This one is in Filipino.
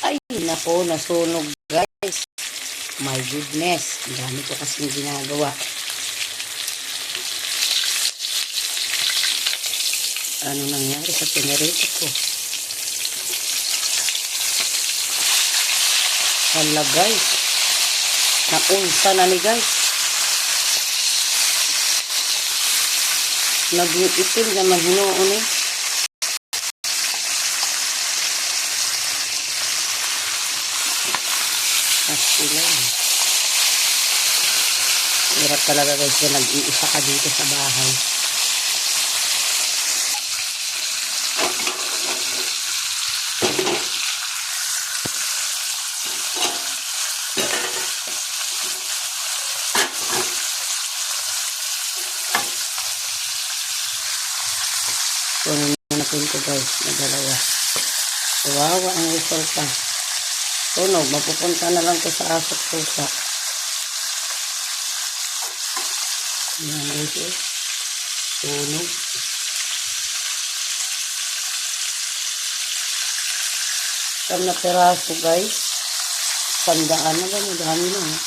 Ay, nako, nasunog guys. My goodness. Ang dami ko kasing ginagawa. Ano nangyari sa pinarito ko? Hala guys. Naunsa na ni guys. Naging itim naman hinuon eh. Sila. Hirap talaga guys kung nag-iisa ka dito sa bahay. Kunin natin ito guys na dalawa. Kawawa ang resulta. Tunog, mapupunta na lang ko sa asot pusa. Yan guys eh. Tunog. Saan na peraso guys? 100 na ba? Madami na eh.